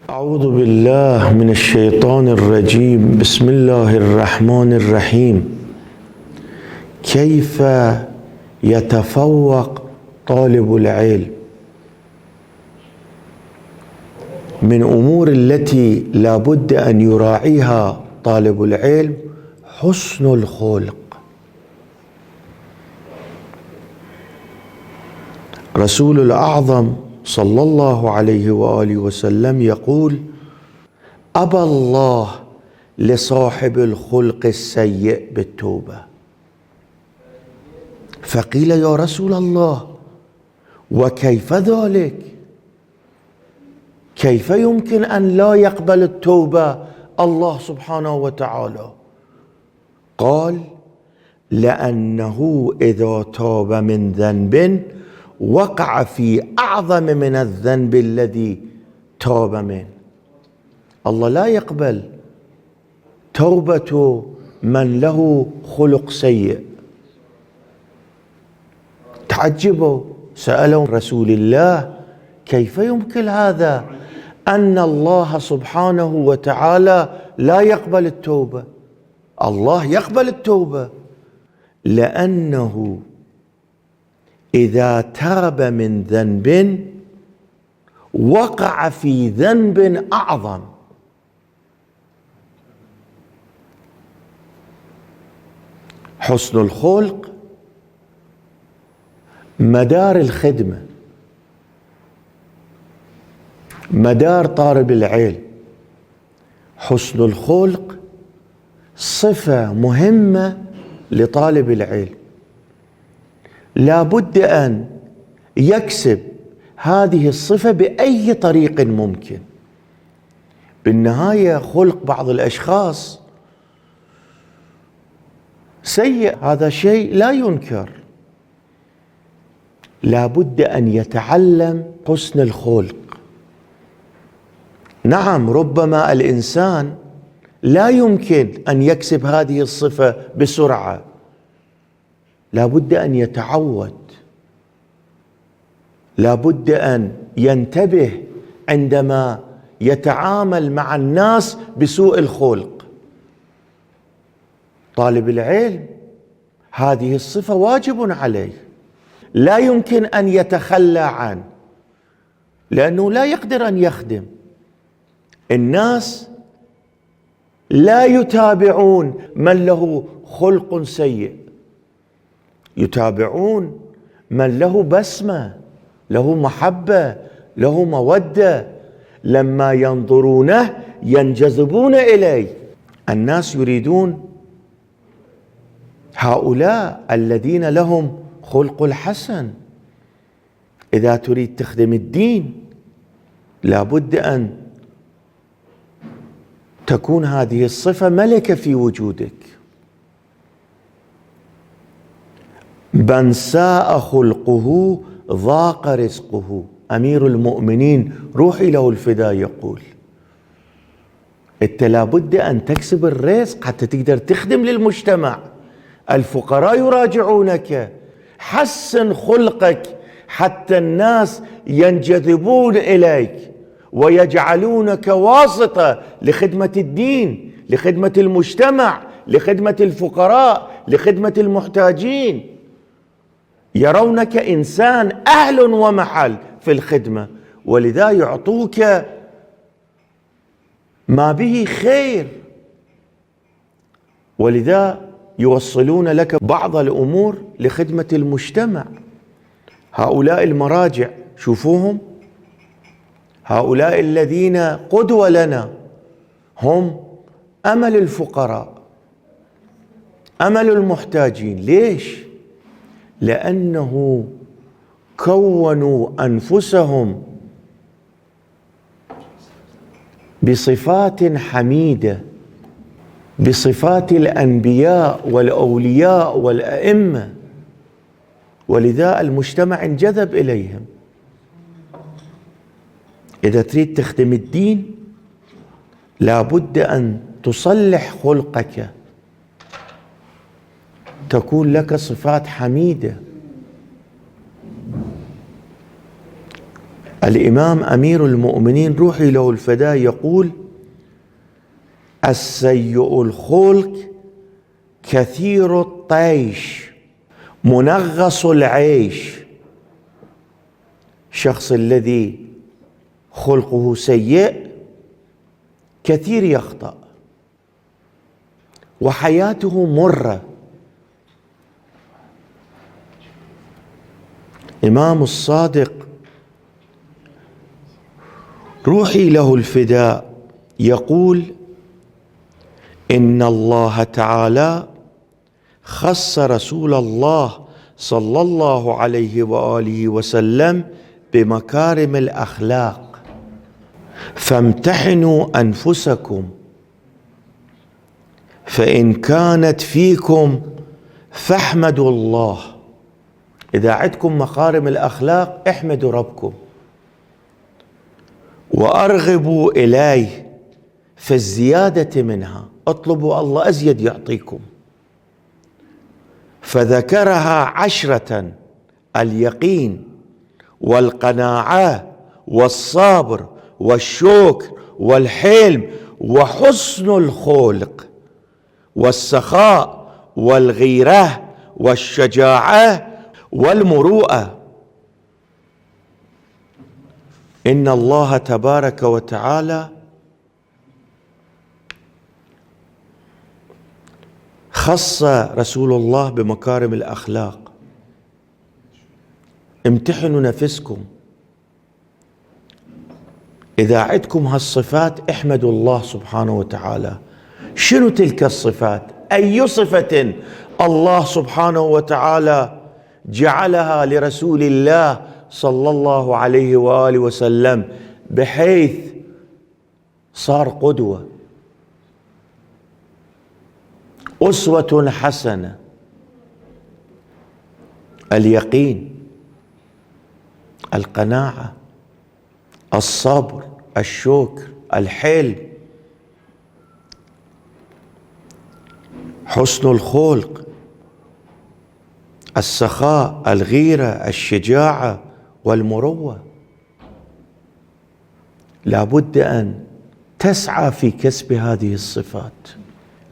أعوذ بالله من الشيطان الرجيم. بسم الله الرحمن الرحيم. كيف يتفوق طالب العلم؟ من أمور التي لا بد أن يراعيها طالب العلم حسن الخلق. رسول الأعظم صلى الله عليه وآله وسلم يقول: أبى الله لصاحب الخلق السيء بالتوبة. فقيل: يا رسول الله، وكيف ذلك؟ كيف يمكن أن لا يقبل التوبة الله سبحانه وتعالى؟ قال: لأنه إذا تاب من ذنب وقع في أعظم من الذنب الذي تاب منه. الله لا يقبل توبة من له خلق سيء. تعجبوا، سألوا رسول الله: كيف يمكن هذا أن الله سبحانه وتعالى لا يقبل التوبة؟ الله يقبل التوبة، لأنه إذا تاب من ذنب وقع في ذنب أعظم. حسن الخلق مدار الخدمة، مدار طالب العلم. حسن الخلق صفة مهمة لطالب العلم، لا بد أن يكسب هذه الصفة بأي طريق ممكن. بالنهاية خلق بعض الأشخاص سيء، هذا شيء لا ينكر. لا بد أن يتعلم حسن الخلق. نعم، ربما الإنسان لا يمكن أن يكسب هذه الصفة بسرعة، لا بد أن يتعود، لا بد أن ينتبه عندما يتعامل مع الناس بسوء الخلق. طالب العلم هذه الصفة واجب عليه، لا يمكن أن يتخلى عنه، لأنه لا يقدر أن يخدم. الناس لا يتابعون من له خلق سيء، يتابعون من له بسمة، له محبة، له مودة. لما ينظرونه ينجذبون إليه. الناس يريدون هؤلاء الذين لهم خلق الحسن. إذا تريد تخدم الدين لا بد أن تكون هذه الصفة ملكة في وجودك. من ساء خلقه ضاق رزقه. أمير المؤمنين روحي له الفداء يقول: أنت لابد أن تكسب الرزق حتى تقدر تخدم للمجتمع. الفقراء يراجعونك، حسن خلقك حتى الناس ينجذبون إليك ويجعلونك واسطة لخدمة الدين، لخدمة المجتمع، لخدمة الفقراء، لخدمة المحتاجين. يرونك إنسان أهل ومحل في الخدمة، ولذا يعطوك ما به خير، ولذا يوصلون لك بعض الأمور لخدمة المجتمع. هؤلاء المراجع شوفوهم، هؤلاء الذين قدوة لنا، هم أمل الفقراء، أمل المحتاجين. ليش؟ لأنه كونوا أنفسهم بصفات حميدة، بصفات الأنبياء والأولياء والأئمة، ولذا المجتمع انجذب إليهم. إذا تريد تخدم الدين لا بد أن تصلح خلقك، تكون لك صفات حميدة. الإمام أمير المؤمنين روحي له الفداء يقول: السيء الخلق كثير الطيش منغص العيش. الشخص الذي خلقه سيء كثير يخطأ وحياته مرة. إمام الصادق روحي له الفداء يقول: إن الله تعالى خص رسول الله صلى الله عليه وآله وسلم بمكارم الأخلاق، فامتحنوا أنفسكم فإن كانت فيكم فاحمدوا الله. إذا عندكم مكارم الأخلاق احمدوا ربكم وأرغبوا إليه في الزيادة منها، اطلبوا الله أزيد يعطيكم. فذكرها 10: اليقين والقناعة والصبر والشكر والحلم وحسن الخلق والسخاء والغيرة والشجاعة والمروءة. إن الله تبارك وتعالى خص رسول الله بمكارم الأخلاق. امتحنوا نفسكم، إذا عندكم هالصفات احمدوا الله سبحانه وتعالى. شنو تلك الصفات؟ أي صفة الله سبحانه وتعالى جعلها لرسول الله صلى الله عليه وآله وسلم بحيث صار قدوة، أسوة حسنة؟ اليقين، القناعة، الصبر، الشكر، الحلم، حسن الخلق، السخاء، الغيرة، الشجاعة والمروة. لابد أن تسعى في كسب هذه الصفات.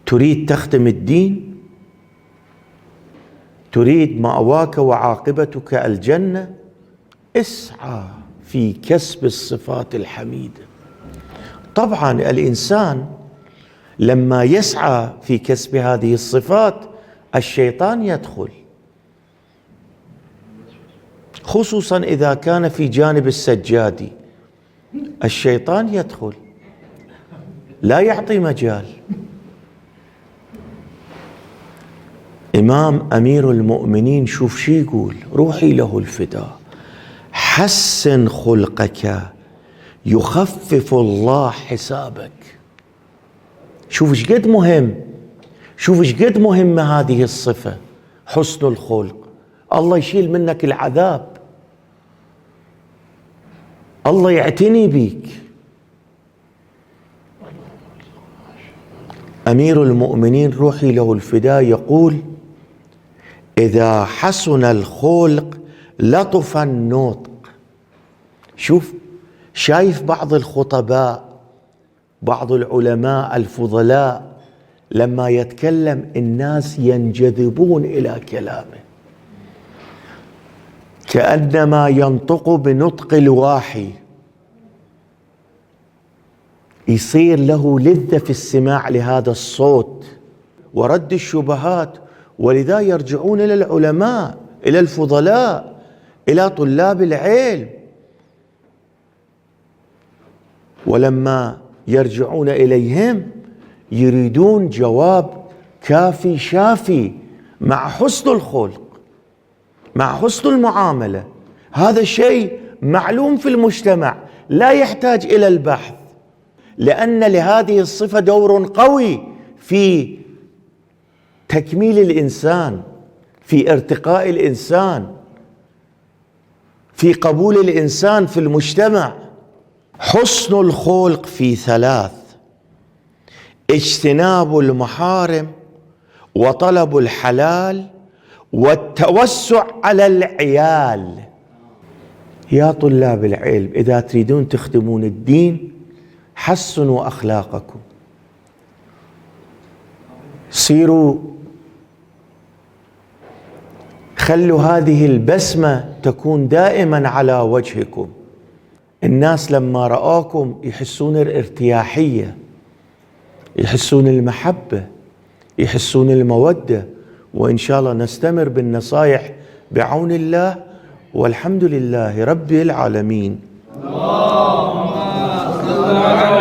تريد تخدم الدين؟ تريد مأواك وعاقبتك الجنة؟ اسعى في كسب الصفات الحميدة. طبعا الإنسان لما يسعى في كسب هذه الصفات الشيطان يدخل، خصوصا إذا كان في جانب السجادي الشيطان يدخل لا يعطي مجال. إمام أمير المؤمنين شوف شي يقول روحي له الفداء: حسن خلقك يخفف الله حسابك. شوف ايش قد مهم، شوف ايش قد مهمة هذه الصفة، حسن الخلق. الله يشيل منك العذاب، الله يعتني بيك. أمير المؤمنين روحي له الفداء يقول: إذا حسن الخلق لطف النطق. شوف، شايف بعض الخطباء، بعض العلماء الفضلاء لما يتكلم الناس ينجذبون إلى كلامه كأنما ينطق بنطق الواحي، يصير له لذة في السماع لهذا الصوت ورد الشبهات. ولذا يرجعون إلى العلماء، إلى الفضلاء، إلى طلاب العلم. ولما يرجعون إليهم يريدون جواب كافي شافي مع حسن الخلق، مع حسن المعاملة. هذا شيء معلوم في المجتمع لا يحتاج إلى البحث، لأن لهذه الصفة دور قوي في تكميل الإنسان، في ارتقاء الإنسان، في قبول الإنسان في المجتمع. حسن الخلق في 3: اجتناب المحارم وطلب الحلال والتوسع على العيال. يا طلاب العلم إذا تريدون تخدمون الدين حسنوا أخلاقكم، صيروا، خلوا هذه البسمة تكون دائما على وجهكم. الناس لما رآكم يحسون الارتياحية، يحسون المحبة، يحسون المودة. وإن شاء الله نستمر بالنصائح بعون الله، والحمد لله رب العالمين. اللهم صل على